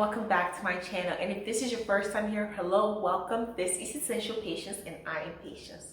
welcome back to my channel. And if this is your first time here, hello, welcome. This is Essential Patience and I am Patience.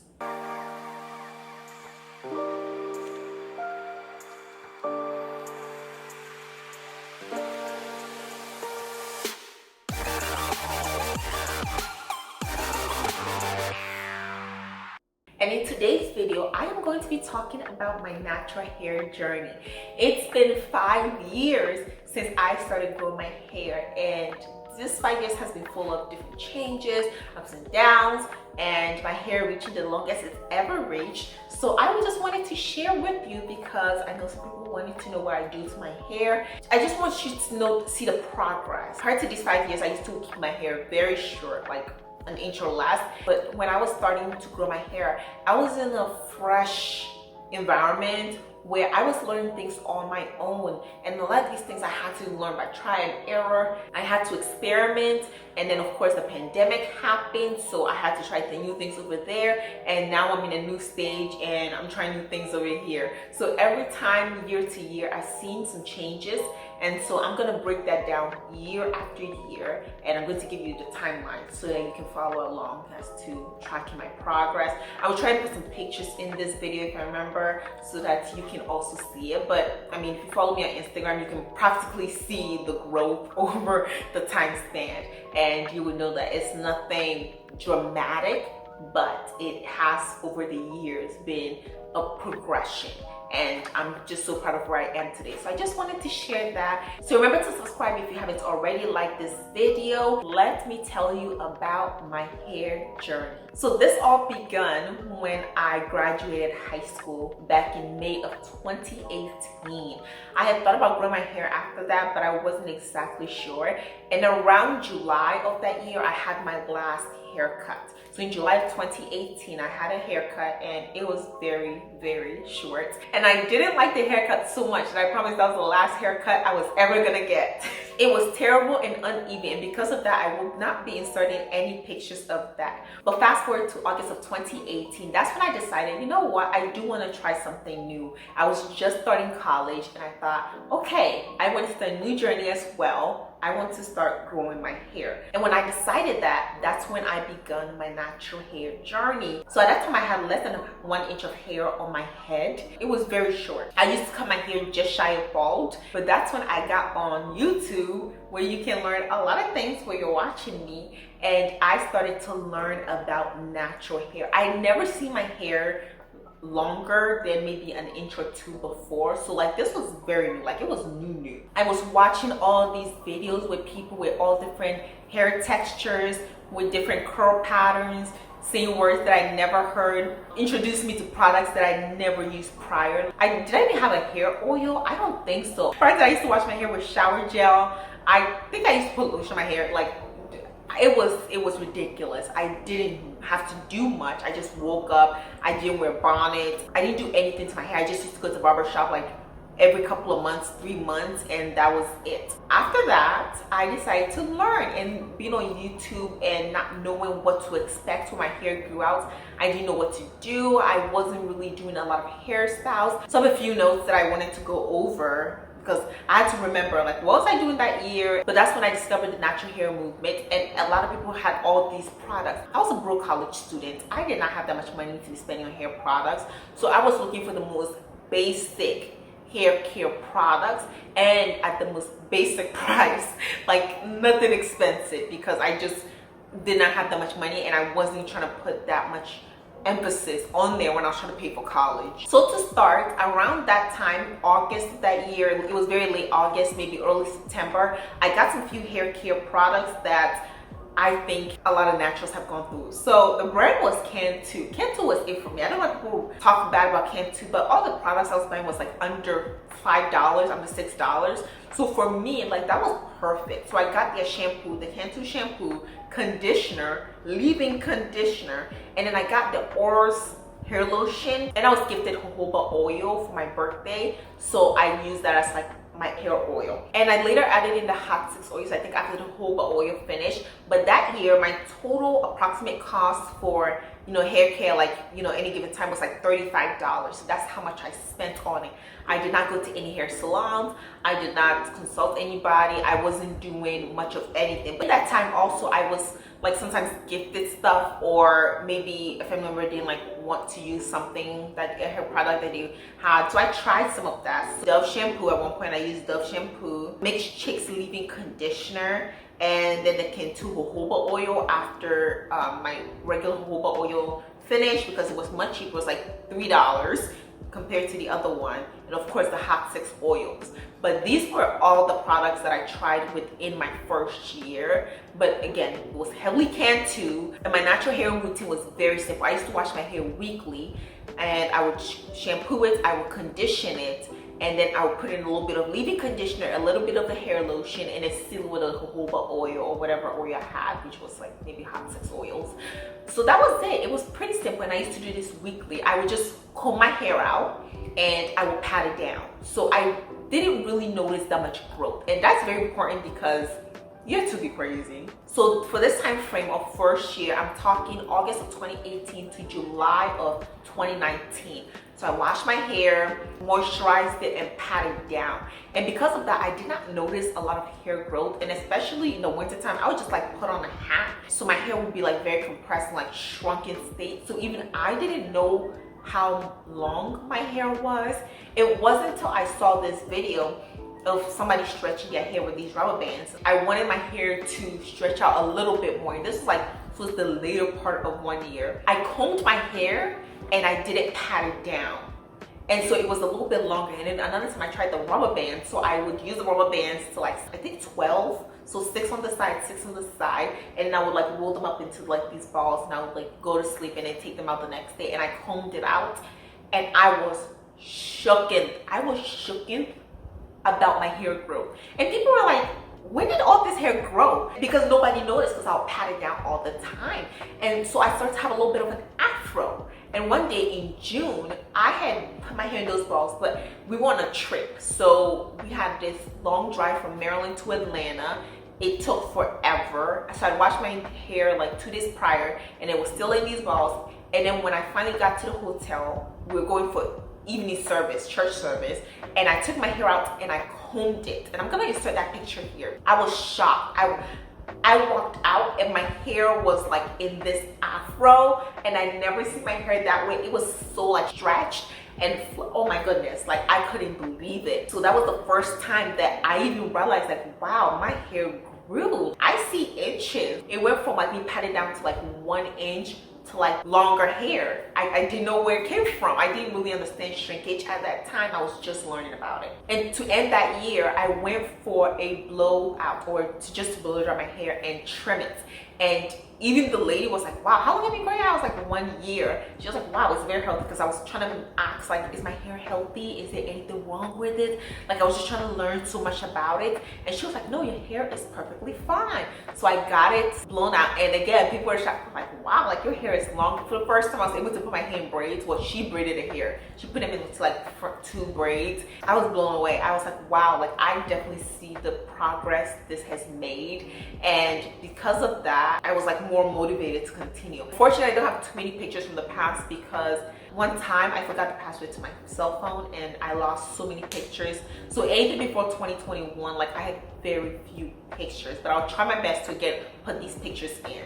And in today's video, I am going to be talking about my natural hair journey. It's been 5 years since I started growing my hair, and this 5 years has been full of different changes, ups and downs, and my hair reaching the longest it's ever reached. So I just wanted to share with you because I know some people wanted to know what I do to my hair. I just want you to see the progress. Prior to these 5 years, I used to keep my hair very short, like an inch or less. But when I was starting to grow my hair, I was in a fresh environment where I was learning things on my own, and a lot of these things I had to learn by trial and error. I had to experiment, and then of course the pandemic happened, so I had to try the new things over there, and now I'm in a new stage and I'm trying new things over here. So every time, year to year, I've seen some changes, and so I'm gonna break that down year after year, and I'm going to give you the timeline so that you can follow along as to tracking my progress. I will try to put some pictures in this video if I remember, so that you can also see it. But I mean, if you follow me on Instagram, you can practically see the growth over the time span, and you would know that it's nothing dramatic, but it has over the years been a progression, and I'm just so proud of where I am today. So I just wanted to share that. So remember to subscribe if you haven't already liked this video. Let me tell you about my hair journey. So this all begun when I graduated high school back in May of 2018. I had thought about growing my hair after that, but I wasn't exactly sure. And around July of that year, I had my last haircut. So in July of 2018, I had a haircut, and it was very, very short. And I didn't like the haircut so much that I promised that was the last haircut I was ever gonna get. It was terrible and uneven, and because of that, I will not be inserting any pictures of that. But fast forward to August of 2018, that's when I decided, you know what, I do want to try something new. I was just starting college, and I thought, okay, I want to start a new journey as well. I want to start growing my hair. And when I decided that, that's when I began my natural hair journey. So at that time, I had less than 1 inch of hair on my head. It was very short. I used to cut my hair just shy of bald, but that's when I got on YouTube, where you can learn a lot of things while you're watching me. And I started to learn about natural hair. I never seen my hair longer than maybe an inch or two before, so like this was very new, like it was new. I was watching all these videos with people with all different hair textures, with different curl patterns, saying words that I never heard, introduced me to products that I never used prior. Did I even have a hair oil? I don't think so. Prior to that, I used to wash my hair with shower gel. I think I used to put lotion on my hair. Like it was ridiculous. I didn't have to do much. I just woke up. I didn't wear bonnets. I didn't do anything to my hair. I just used to go to the barber shop like every couple of months, 3 months, and that was it. After that, I decided to learn, and being on YouTube and not knowing what to expect when my hair grew out, I didn't know what to do. I wasn't really doing a lot of hairstyles. So I have a few notes that I wanted to go over, because I had to remember, like, what was I doing that year? But that's when I discovered the natural hair movement, and a lot of people had all these products. I was a broke college student. I did not have that much money to be spending on hair products, so I was looking for the most basic hair care products, and at the most basic price, like nothing expensive, because I just did not have that much money, and I wasn't trying to put that much emphasis on there when I was trying to pay for college. So to start, around that time, August of that year, it was very late August, maybe early September, I got some few hair care products that I think a lot of naturals have gone through. So the brand was Candid. Candid was it for me. I don't know if people talk bad about Candid, but all the products I was buying was like under $5, under $6. So for me, like that was perfect. So I got their shampoo, the Candid shampoo, conditioner, leave-in conditioner, and then I got the Oros hair lotion, and I was gifted jojoba oil for my birthday. So I used that as like my hair oil, and I later added in the hot 6 oils, I think, after the jojoba oil finished. But that year, my total approximate cost for hair care, like, any given time was like $35. So that's how much I spent on it. I did not go to any hair salons. I did not consult anybody. I wasn't doing much of anything. But at that time also, I was like sometimes gifted stuff, or maybe a family member didn't like want to use something, that a hair product that they had. So I tried some of that. So Dove shampoo, at one point I used Dove shampoo, mixed Chicks leave-in conditioner, and then the Cantu jojoba oil after my regular jojoba oil finished, because it was much cheaper. It was like $3 compared to the other one, and of course the hot 6 oils. But these were all the products that I tried within my first year. But again, it was heavily Cantu, and my natural hair routine was very simple. I used to wash my hair weekly, and I would shampoo it, I would condition it, and then I would put in a little bit of leave-in conditioner, a little bit of the hair lotion, and then seal with a jojoba oil or whatever oil I had, which was like maybe hot 6 oils. So that was it. It was pretty simple, and I used to do this weekly. I would just comb my hair out and I would pat it down. So I didn't really notice that much growth, and that's very important because you have to be crazy. So for this time frame of first year, I'm talking August of 2018 to July of 2019. So I washed my hair, moisturized it, and patted it down. And because of that, I did not notice a lot of hair growth. And especially in the wintertime, I would just like put on a hat. So my hair would be like very compressed and like shrunken state. So even I didn't know how long my hair was. It wasn't until I saw this video of somebody stretching their hair with these rubber bands. I wanted my hair to stretch out a little bit more. And this was the later part of 1 year. I combed my hair and I didn't pat it down. And so it was a little bit longer. And then another time I tried the rubber bands. So I would use the rubber bands to like, I think 12. So 6 on the side, 6 on the side. And then I would like roll them up into like these balls, and I would like go to sleep and then take them out the next day. And I combed it out, and I was shooken. I was shooken about my hair growth. And people were like, when did all this hair grow? Because nobody noticed, because I'll pat it down all the time. And so I started to have a little bit of an afro. And one day in June, I had put my hair in those balls, but we were on a trip. So we had this long drive from Maryland to Atlanta. It took forever. So I washed my hair like 2 days prior, and it was still in these balls. And then when I finally got to the hotel, we were going for evening service, church service, and I took my hair out and I combed it. And I'm gonna insert that picture here. I was shocked. I walked out and my hair was like in this afro, and I never seen my hair that way. It was so like stretched, and oh my goodness, like I couldn't believe it. So that was the first time that I even realized like, wow, my hair grew. I see inches. It went from like me patted down to like 1 inch to like longer hair. I didn't know where it came from. I didn't really understand shrinkage at that time. I was just learning about it. And to end that year, I went for a blowout, or to just blow dry my hair and trim it. And even the lady was like, wow, how long have you been growing out? I was like, 1 year. She was like, wow, it's very healthy, because I was trying to ask, like, is my hair healthy? Is there anything wrong with it? Like, I was just trying to learn so much about it. And she was like, no, your hair is perfectly fine. So I got it blown out. And again, people were shocked, like, wow, like your hair is long. For the first time, I was able to put my hair in braids. Well, she braided her hair. She put them into like front 2 braids. I was blown away. I was like, wow, like I definitely see the progress this has made. And because of that, I was like more motivated to continue. Fortunately, I don't have too many pictures from the past, because one time I forgot the password to my cell phone and I lost so many pictures. So anything before 2021, like I had very few pictures, but I'll try my best to put these pictures in.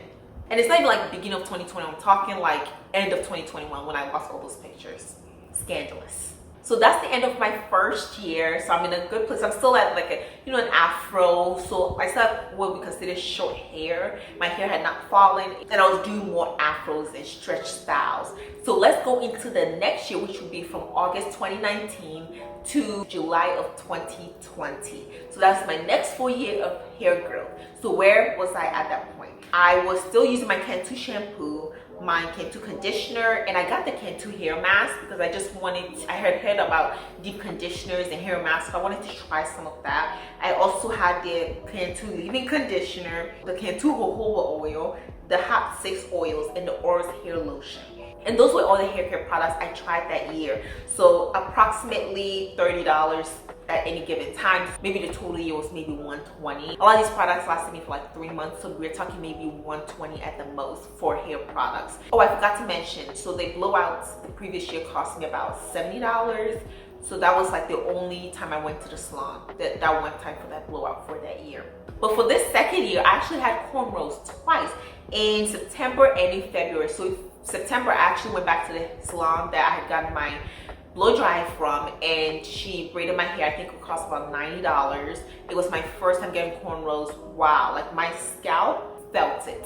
And it's not even like beginning of 2020, I'm talking like end of 2021 when I lost all those pictures. Scandalous. So that's the end of my first year. So I'm in a good place. I'm still at like an afro. So I still have what we consider short hair. My hair had not fallen, and I was doing more afros and stretch styles. So let's go into the next year, which would be from August 2019 to July of 2020. So that's my next full year of hair growth. So where was I at that point? I was still using my Cantu shampoo, my Cantu conditioner, and I got the Cantu hair mask because I just wanted, I had heard about deep conditioners and hair masks, so I wanted to try some of that. I also had the Cantu leave-in conditioner, the Cantu jojoba oil, the hot 6 oils, and the Oris hair lotion. And those were all the hair care products I tried that year. So approximately $30 at any given time. Maybe the total year was maybe 120. A lot of these products lasted me for like 3 months, so we're talking maybe 120 at the most for hair products. Oh, I forgot to mention, so the blowouts the previous year cost me about $70. So that was like the only time I went to the salon, that one time for that blowout for that year. But for this second year, I actually had cornrows twice, in September and in February. So September, I actually went back to the salon that I had gotten my blow dry from, and she braided my hair. I think it cost about $90. It was my first time getting cornrows. Wow, like my scalp felt it.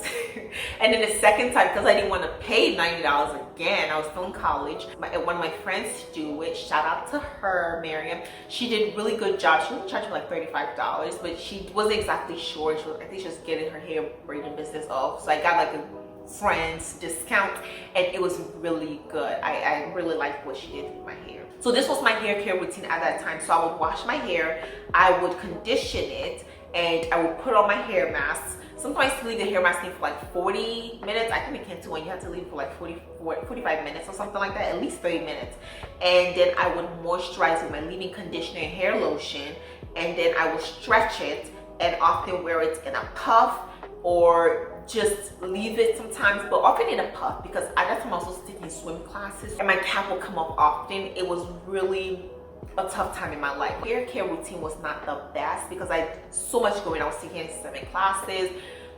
And then the second time, because I didn't want to pay $90 again, I was still in college. One of my friends do it. Shout out to her, Miriam. She did a really good job. She only charged me like $35, but she wasn't exactly sure. I think she was getting her hair braiding business off. So I got like a friends discount, and it was really good. I really liked what she did with my hair. So this was my hair care routine at that time. So I would wash my hair, I would condition it, and I would put on my hair masks. Sometimes to leave the hair mask in for like 40 minutes. I think it can too, when you have to leave for like 45 minutes or something like that, at least 30 minutes. And then I would moisturize with my leave-in conditioner and hair lotion, and then I would stretch it and often wear it in a puff or just leave it sometimes, but often in a puff, because at that time I was also taking swim classes and my cap will come off often. It was really a tough time in my life. Hair care routine was not the best because I had so much going on. I was taking 7 classes,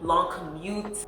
long commutes,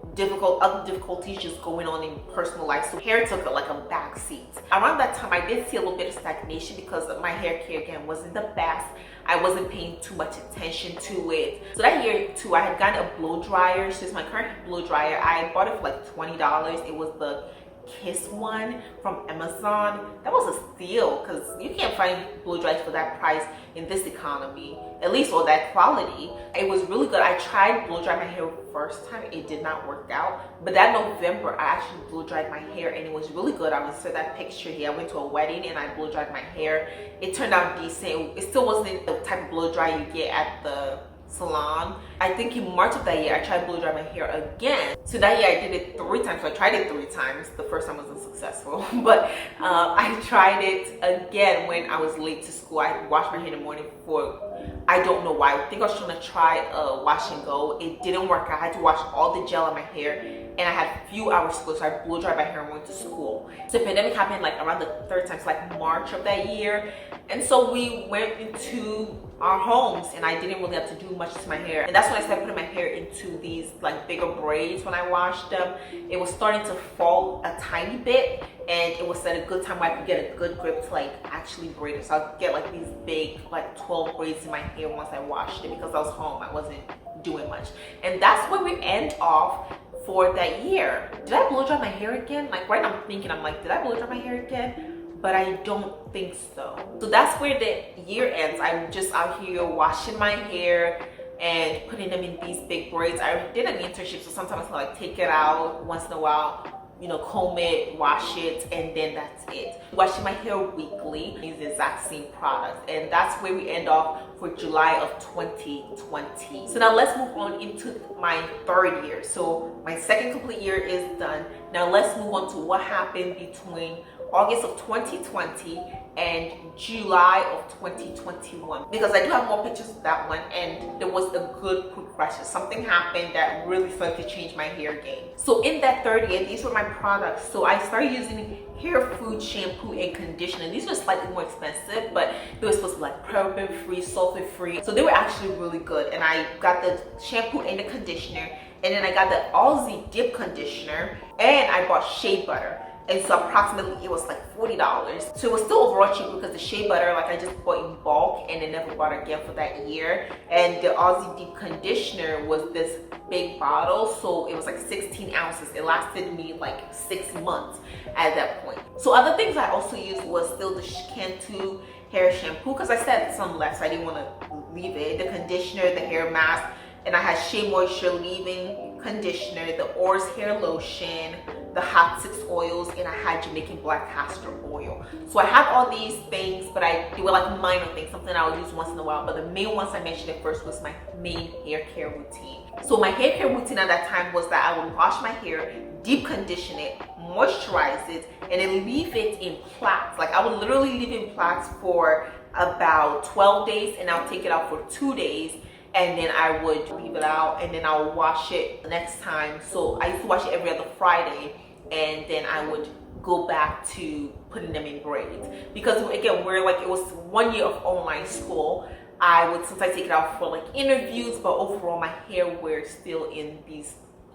other difficulties just going on in personal life. So hair took like a back seat. Around that time, I did see a little bit of stagnation because my hair care again wasn't the best. I wasn't paying too much attention to it. So that year too, I had gotten a blow dryer. So it's my current blow dryer. I bought it for like $20. It was the Kiss one from Amazon. That was a steal because you can't find blow dryers for that price in this economy, at least or that quality. It was really good. I tried blow dry my hair first time. It did not work out, but that November I actually blow dried my hair and it was really good. I will insert that picture here. I went to a wedding and I blow dried my hair. It turned out decent. It still wasn't the type of blow dry you get at the salon. I think in March of that year I tried to blow dry my hair again. So that year I did it 3 times. So I tried it 3 times. The first time wasn't successful, but I tried it again when I was late to school. I washed my hair in the morning for, I don't know why. I think I was trying to try a wash and go. It didn't work. I had to wash all the gel on my hair and I had a few hours to go, so I blow dried my hair and went to school. So the pandemic happened like around the 3rd time, so like March of that year. And so we went into our homes and I didn't really have to do much to my hair. And that's when I started putting my hair into these like bigger braids when I washed them. It was starting to fall a tiny bit and it was at a good time where I could get a good grip to like actually braid it. So I'd get like these big like 12 braids in my hair once I washed it because I was home. I wasn't doing much. And that's where we end off for that year. Did I blow dry my hair again? Like right now I'm thinking, I'm like, did I blow dry my hair again? But I don't think so. So that's where the year ends. I'm just out here washing my hair and putting them in these big braids. I did an internship, so sometimes I like take it out once in a while, you know, comb it, wash it, and then that's it. Washing my hair weekly, use the exact same products, and that's where we end off for July of 2020. So now let's move on into my 3rd year. So my 2nd complete year is done. Now let's move on to what happened between August of 2020 and July of 2021, because I do have more pictures of that one and there was a good progression. Something happened that really started to change my hair game. So in that 3rd year, these were my products. So I started using hair food shampoo and conditioner. These were slightly more expensive, but they were supposed to be like paraben free, sulfate free, so they were actually really good. And I got the shampoo and the conditioner, and then I got the Aussie dip conditioner, and I bought shea butter. And so approximately it was like $40. So it was still overall cheaper because the shea butter, like I just bought in bulk and then never bought again for that year. And the Aussie Deep Conditioner was this big bottle. So it was like 16 ounces. It lasted me like 6 months at that point. So other things I also used was still the Cantu hair shampoo, because I said some left, so I didn't want to leave it. The conditioner, the hair mask, and I had Shea Moisture leave-in conditioner, the Oars hair lotion, the hot 6 oils, and I had Jamaican black castor oil. So I have all these things, but they were like minor things, something I would use once in a while. But the main ones I mentioned at first was my main hair care routine. So my hair care routine at that time was that I would wash my hair, deep condition it, moisturize it, and then leave it in plaits. Like I would literally leave it in plaits for about 12 days, and I'll take it out for 2 days, and then I would leave it out, and then I'll wash it next time. So I used to wash it every other Friday, and then I would go back to putting them in braids, because again, it was 1 year of online school. I would sometimes take it out for like interviews, but overall my hair were still in these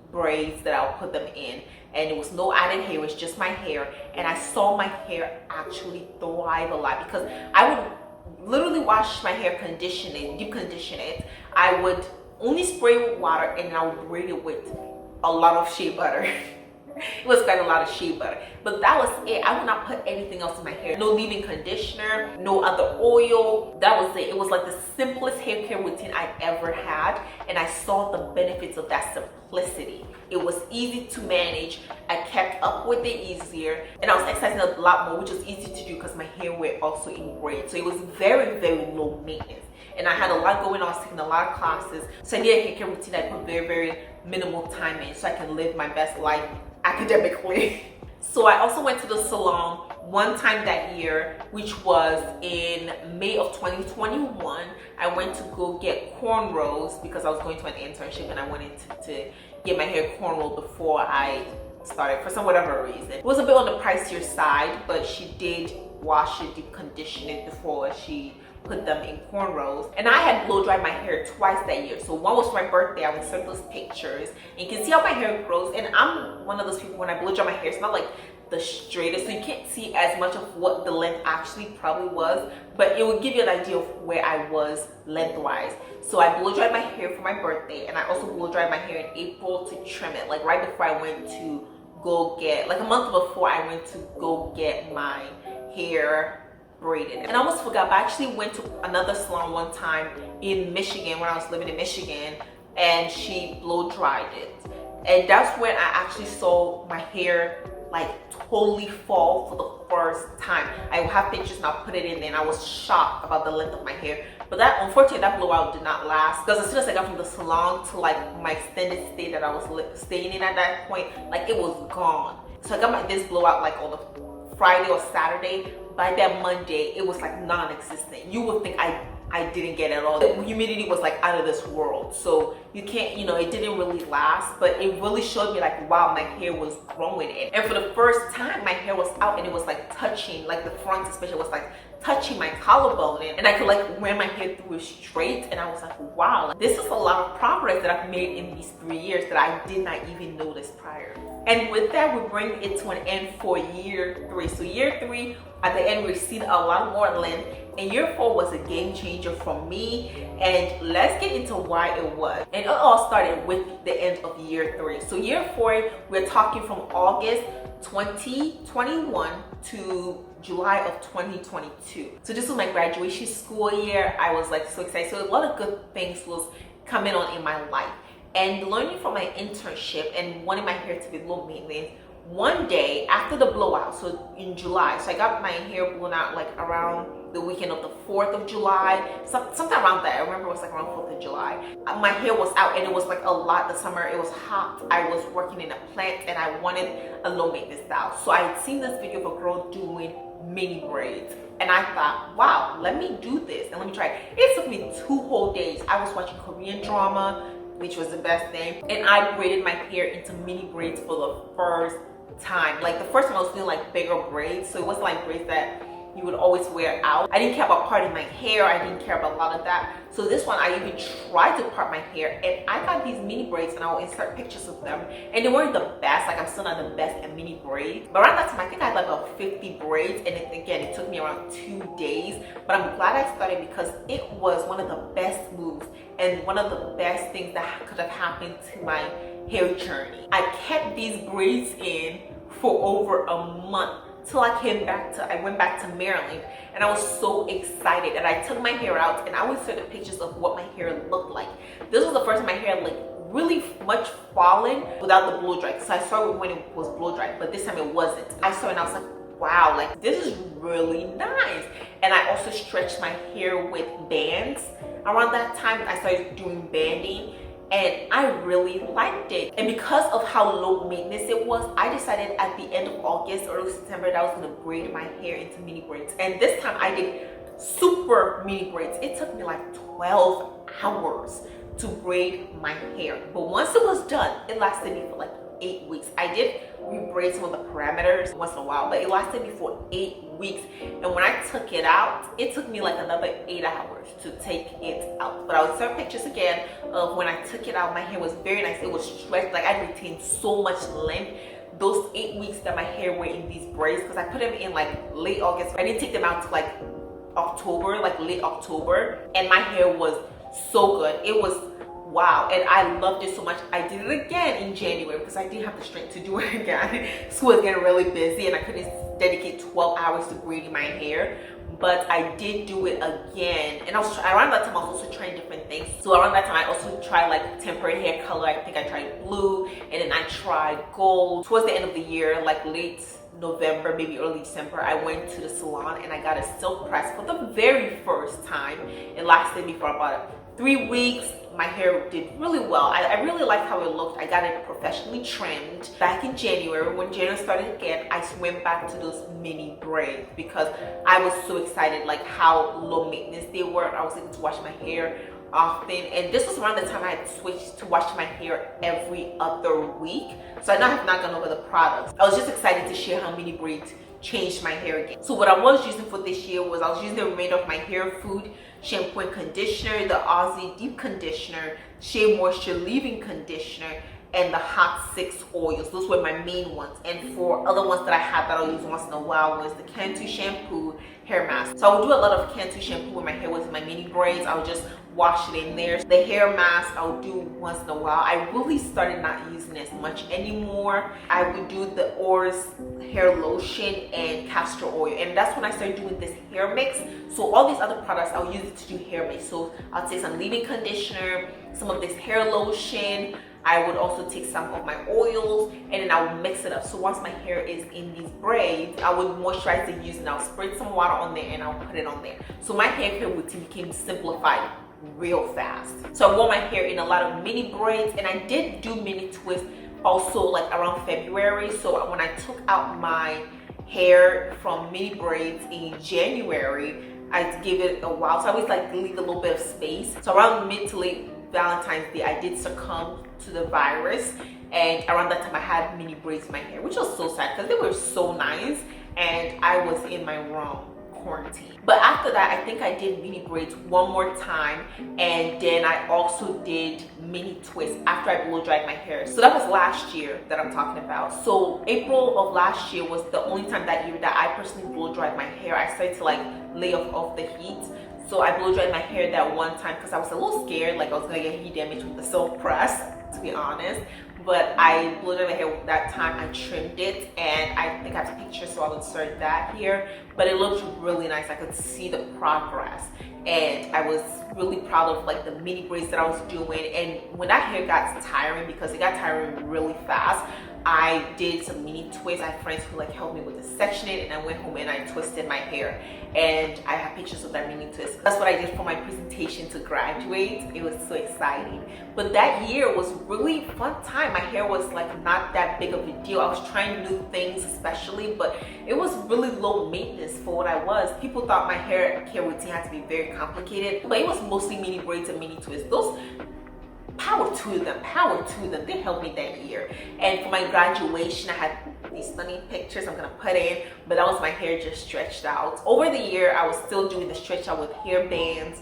braids that I'll put them in, and it was no added hair, it was just my hair. And I saw my hair actually thrive a lot, because I would literally wash my hair, condition it, deep condition it. I would only spray with water, and I would braid it with a lot of shea butter. It was quite a lot of shea butter, but that was it. I would not put anything else in my hair. No leave-in conditioner, no other oil. That was it. It was like the simplest hair care routine I ever had, and I saw the benefits of that simplicity. It was easy to manage. I kept up with it easier, and I was exercising a lot more, which was easy to do because my hair were also in braids. So it was very, very low maintenance. And I had a lot going on. I was taking a lot of classes. So I needed a hair care routine I put very, very minimal time in, so I can live my best life academically. So I also went to the salon one time that year, which was in May of 2021. I went to go get cornrows because I was going to an internship, and I wanted to get my hair cornrowed before I started for whatever reason. It was a bit on the pricier side, but she did wash it, deep condition it before she put them in cornrows. And I had blow dried my hair twice that year. So one was for my birthday. I would send those pictures, and you can see how my hair grows. And I'm one of those people, when I blow dry my hair, it's not like the straightest, so you can't see as much of what the length actually probably was, but it would give you an idea of where I was lengthwise. So I blow dried my hair for my birthday, and I also blow dried my hair in April to trim it, like right before I went to go get, like a month before I went to go get my hair braided. And I almost forgot, but I actually went to another salon one time in Michigan when I was living in Michigan, and she blow dried it. And that's when I actually saw my hair like totally fall for the first time. I have pictures and I'll put it in there, and I was shocked about the length of my hair. But that, unfortunately, that blowout did not last, because as soon as I got from the salon to like my extended stay that I was staying in at that point, like it was gone. So I got this blowout like on the Friday or Saturday. By that Monday, it was like non-existent. You would think I didn't get it at all. The humidity was like out of this world. So you can't, it didn't really last, but it really showed me like, wow, my hair was growing. And for the first time, my hair was out, and it was like touching, like the front especially was like touching my collarbone, and I could like wear my hair through straight. And I was like, wow, this is a lot of progress that I've made in these 3 years that I did not even notice prior. And with that, we bring it to an end for year 3. So year 3, at the end, we've seen a lot more length, and year 4 was a game changer for me. And let's get into why it was. And it all started with the end of year 3. So year 4, we're talking from August 2021 to July of 2022. So this was my graduation school year. I was like so excited. So a lot of good things was coming on in my life. And learning from my internship and wanting my hair to be low maintenance, one day after the blowout, so in July, so I got my hair blown out like around the weekend of the 4th of July, sometime around that. I remember it was like around 4th of July. My hair was out, and it was like a lot the summer. It was hot. I was working in a plant, and I wanted a low maintenance style. So I had seen this video of a girl doing mini braids, and I thought, wow, let me do this and let me try it. It took me 2 whole days. I was watching Korean drama, which was the best thing, and I braided my hair into mini braids for the first time. Like the first time I was doing like bigger braids, so it was like braids that you would always wear out. I didn't care about parting my hair. I didn't care about a lot of that. So this one, I even tried to part my hair, and I got these mini braids, and I will insert pictures of them, and they weren't the best. Like I'm still not the best at mini braids, but around that time I think I had like about 50 braids, and it took me around 2 days. But I'm glad I started, because it was one of the best moves and one of the best things that could have happened to my hair journey. I kept these braids in for over a month till I went back to Maryland, and I was so excited. And I took my hair out, and I would send the pictures of what my hair looked like. This was the first time my hair like really much fallen without the blow dry. So I saw it when it was blow dry, but this time it wasn't. I saw it and I was like, wow, like this is really nice. And I also stretched my hair with bands. Around that time, I started doing banding, and I really liked it. And because of how low maintenance it was, I decided at the end of August or early September that I was going to braid my hair into mini braids. And this time I did super mini braids. It took me like 12 hours to braid my hair, but once it was done, it lasted me for like 8 weeks. I did rebraid some of the parameters once in a while, but it lasted me for 8 weeks. And when I took it out, it took me like another 8 hours to take it out. But I'll insert pictures again of when I took it out. My hair was very nice. It was stretched, like I retained so much length those 8 weeks that my hair were in these braids, because I put them in like late August. I didn't take them out to like October, like late October, and my hair was so good. It was wow, and I loved it so much. I did it again in January because I didn't have the strength to do it again. School was getting really busy and I couldn't dedicate 12 hours to braiding my hair, but I did do it again. And around that time I was also trying different things. So around that time I also tried like temporary hair color. I think I tried blue, and then I tried gold. Towards the end of the year, like late November, maybe early December, I went to the salon and I got a silk press for the very first time. It lasted me for about 3 weeks. My hair did really well. I really liked how it looked. I got it professionally trimmed. Back in January, when January started again, I went back to those mini braids because I was so excited like how low maintenance they were. I was able to wash my hair often, and this was around the time I had switched to wash my hair every other week. So I know I have not gone over the products. I was just excited to share how mini braids changed my hair again. So what I was using for this year was I was using the remainder of my hair food shampoo and conditioner, the Aussie deep conditioner, shea moisture leave-in conditioner, and the hot 6 oils. Those were my main ones. And for other ones that I had that I'll use once in a while was the candid shampoo hair mask. So I would do a lot of candid shampoo when my hair was in my mini braids. I would just wash it in there. The hair mask I would do once in a while. I really started not using as much anymore. I would do the Oars hair lotion and castor oil, and that's when I started doing this hair mix. So all these other products I'll use it to do hair mix. So I'll take some leave-in conditioner, some of this hair lotion. I would also take some of my oils, and then I would mix it up. So once my hair is in these braids, I would moisturize it using, I'll spray some water on there and I'll put it on there. So my hair care routine became simplified real fast. So I wore my hair in a lot of mini braids, and I did do mini twists also like around February. So when I took out my hair from mini braids in January, I give it a while. So I always like leave a little bit of space. So around mid to late Valentine's Day, I did succumb to the virus, and around that time I had mini braids in my hair, which was so sad because they were so nice, and I was in my room quarantine. But after that, I think I did mini braids one more time, and then I also did mini twists after I blow dried my hair. So that was last year that I'm talking about. So April of last year was the only time that year that I personally blow dried my hair. I started to like lay off the heat. So I blow dried my hair that one time because I was a little scared, like I was gonna get heat damage with the silk press, to be honest. But I blew dried my hair that time. I trimmed it, and I think I have a picture, so I'll insert that here. But it looked really nice. I could see the progress, and I was really proud of like the mini braids that I was doing. And when that hair got tiring, because it got tiring really fast, I did some mini twists. I had friends who like helped me with the sectioning, and I went home and I twisted my hair, and I have pictures of that mini twist. That's what I did for my presentation to graduate. It was so exciting. But that year was really fun time. My hair was like not that big of a deal. I was trying new things especially, but it was really low maintenance for what I was. People thought my hair care routine had to be very complicated, but it was mostly mini braids and mini twists. Those power to them, they helped me that year. And for my graduation, I had these stunning pictures I'm gonna put in, but that was my hair just stretched out. Over the year, I was still doing the stretch out with hair bands.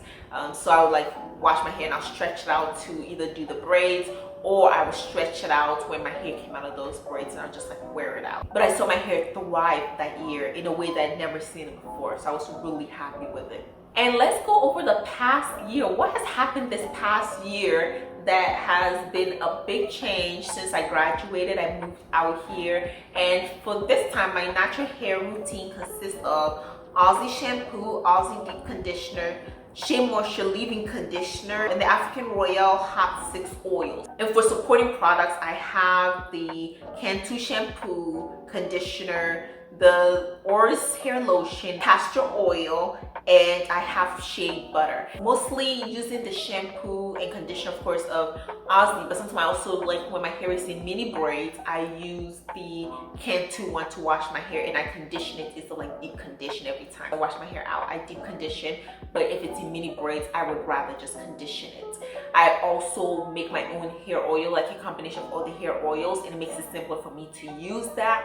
So I would like wash my hair and I'll stretch it out to either do the braids, or I would stretch it out when my hair came out of those braids, and I'll just like wear it out. But I saw my hair thrive that year in a way that I'd never seen it before, so I was really happy with it. And let's go over the past year. What has happened this past year that has been a big change since I graduated? I moved out here, and for this time my natural hair routine consists of Aussie shampoo, Aussie deep conditioner, shea moisture leave-in conditioner, and the African Royale hot 6 oils. And for supporting products, I have the Cantu shampoo, conditioner, the Oris hair lotion, castor oil, and I have shea butter. Mostly using the shampoo and conditioner, of course, of Odyssey, but sometimes I also like when my hair is in mini braids, I use the candid one to wash my hair, and I condition it. It's like deep condition every time I wash my hair out. I deep condition, but if it's in mini braids, I would rather just condition it. I also make my own hair oil, like a combination of all the hair oils, and it makes it simpler for me to use that.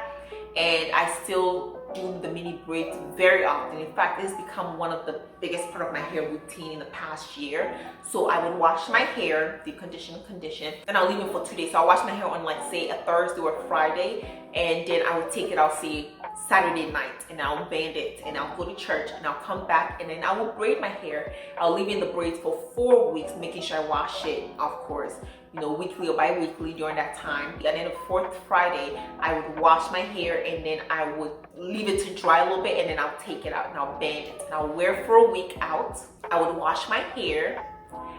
And I still do the mini braids very often. In fact, it's become one of the biggest part of my hair routine in the past year. So I would wash my hair, deep condition, and I'll leave it for 2 days. So I'll wash my hair on, like, say a Thursday or a Friday, and then I would take it out, say Saturday night, and I'll band it, and I'll go to church, and I'll come back, and then I will braid my hair. I'll leave in the braids for 4 weeks, making sure I wash it, of course, you know, weekly or bi-weekly during that time. And then the 4th Friday, I would wash my hair, and then I would leave it to dry a little bit, and then I'll take it out and I'll band it, and I'll wear it for a week out. I would wash my hair,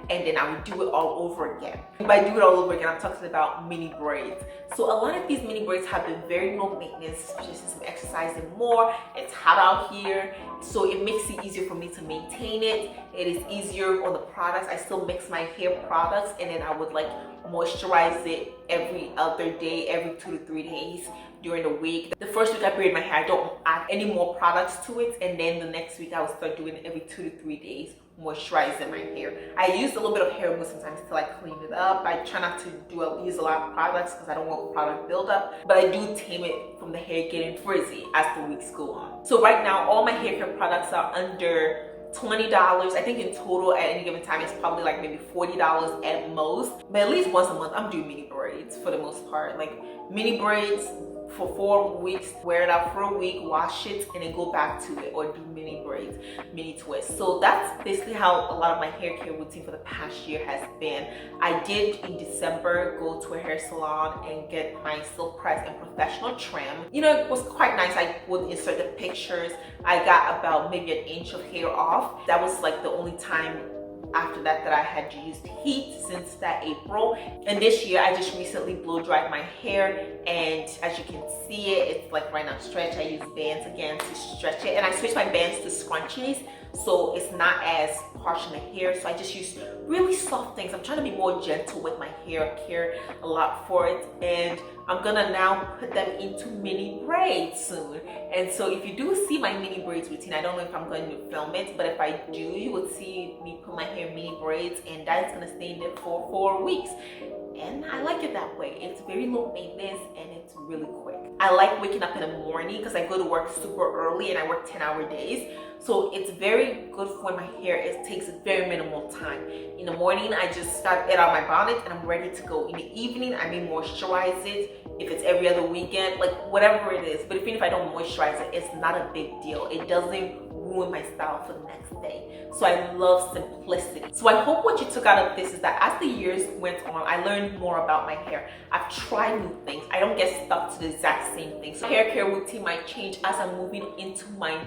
and then I would do it all over again. By do it all over again, I'm talking about mini braids. So a lot of these mini braids have been very low maintenance, just since I'm exercising more. It's hot out here, so it makes it easier for me to maintain it. It is easier on the products. I still mix my hair products, and then I would like moisturize it every other day, every 2 to 3 days during the week. The first week I braid my hair, I don't add any more products to it, and then the next week I will start doing it every 2 to 3 days, moisturizing my hair. I use a little bit of hair mousse sometimes to like clean it up. I try not to use a lot of products because I don't want product buildup, but I do tame it from the hair getting frizzy as the weeks go on. So right now, all my hair care products are under $20. I think in total at any given time it's probably like maybe $40 at most, but at least once a month I'm doing mini braids for the most part. Like mini braids for 4 weeks, wear it out for a week, wash it, and then go back to it, or do mini braids, mini twists. So that's basically how a lot of my hair care routine for the past year has been. I did in December go to a hair salon and get my silk press and professional trim. You know, it was quite nice. I would insert the pictures. I got about maybe an inch of hair off. That was like the only time after that I had used heat since that April. And this year I just recently blow dried my hair, and as you can see it's like right now stretched. I use bands again to stretch it, and I switched my bands to scrunchies so it's not as harsh in the hair. So I just use really soft things. I'm trying to be more gentle with my hair. I care a lot for it, and I'm gonna now put them into mini braids soon. And so if you do see my mini braids routine, I don't know if I'm going to film it, but if I do, you would see me put my hair in mini braids, and that is gonna stay in there for 4 weeks. And I like it that way. It's very low maintenance and it's really quick. I like waking up in the morning because I go to work super early and I work 10-hour days. So it's very good for my hair. It takes very minimal time. In the morning, I just start it out my bonnet and I'm ready to go. In the evening, I may moisturize it if it's every other weekend, like whatever it is. But even if I don't moisturize it, it's not a big deal. It doesn't ruin my style for the next day. So I love simplicity. So I hope what you took out of this is that as the years went on, I learned more about my hair. I've tried new things. I don't get stuck to the exact same thing. So hair care routine might change as I'm moving into my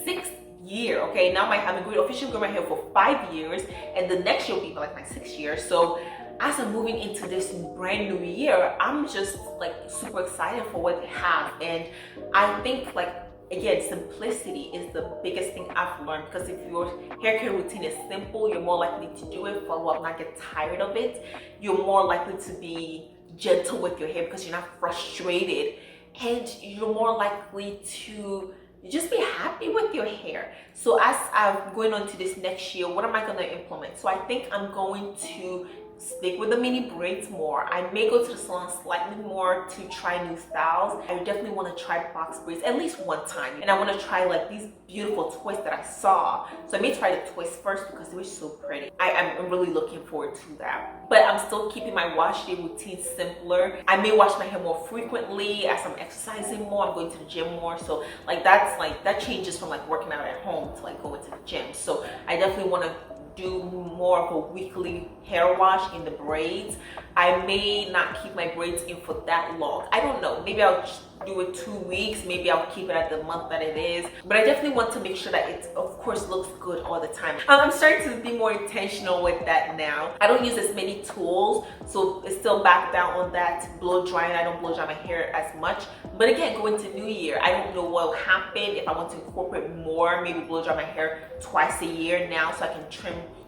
6th year. Okay, now I've been officially growing my hair for 5 years, and the next year will be like my 6th year. So as I'm moving into this brand new year, I'm just like super excited for what it has. And I think, like, again, simplicity is the biggest thing I've learned, because if your hair care routine is simple, you're more likely to do it, follow up, not get tired of it. You're more likely to be gentle with your hair because you're not frustrated, and you're more likely to just be happy with your hair. So as I'm going on to this next year, what am I going to implement? So I think I'm going to stick with the mini braids more. I may go to the salon slightly more to try new styles. I definitely want to try box braids at least one time, and I want to try like these beautiful twists that I saw. So I may try the twist first because they were so pretty. I'm really looking forward to that. But I'm still keeping my wash day routine simpler. I may wash my hair more frequently as I'm exercising more. I'm going to the gym more. So like that changes from like working out at home to like going to the gym. So I definitely want to do more of a weekly hair wash in the braids. I may not keep my braids in for that long. I don't know, maybe I'll do it 2 weeks, maybe I'll keep it at the month that it is, but I definitely want to make sure that it of course looks good all the time. I'm starting to be more intentional with that now. I don't use as many tools, so it's still back down on that blow drying. I don't blow dry my hair as much, but again, going to New Year, I don't know what will happen if I want to incorporate more, maybe blow dry my hair twice a year now so I can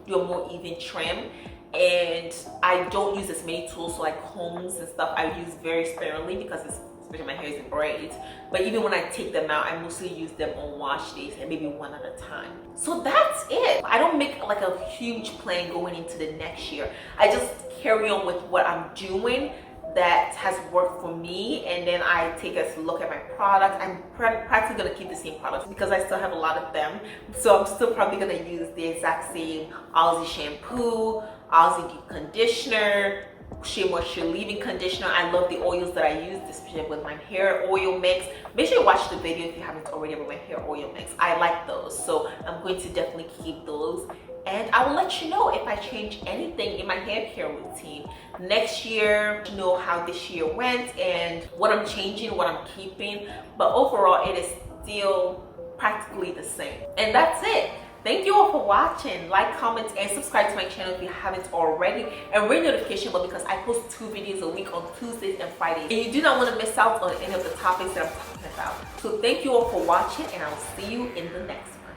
do a more even trim. And I don't use as many tools, so like combs and stuff I use very sparingly because especially my hair is in braids. But even when I take them out, I mostly use them on wash days and maybe one at a time. So that's it. I don't make like a huge plan going into the next year. I just carry on with what I'm doing that has worked for me, and then I take a look at my products. I'm practically going to keep the same products because I still have a lot of them, so I'm still probably going to use the exact same Aussie shampoo, Aussie deep conditioner, Shea Moisture leave-in conditioner. I love the oils that I use, especially with my hair oil mix. Make sure you watch the video if you haven't already about my hair oil mix. I like those, so I'm going to definitely keep those. And I will let you know if I change anything in my hair care routine next year. You know how this year went and what I'm changing, what I'm keeping. But overall, it is still practically the same. And that's it. Thank you all for watching. Like, comment, and subscribe to my channel if you haven't already. And ring the notification bell because I post 2 videos a week on Tuesdays and Fridays. And you do not want to miss out on any of the topics that I'm talking about. So thank you all for watching, and I'll see you in the next one.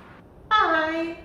Bye.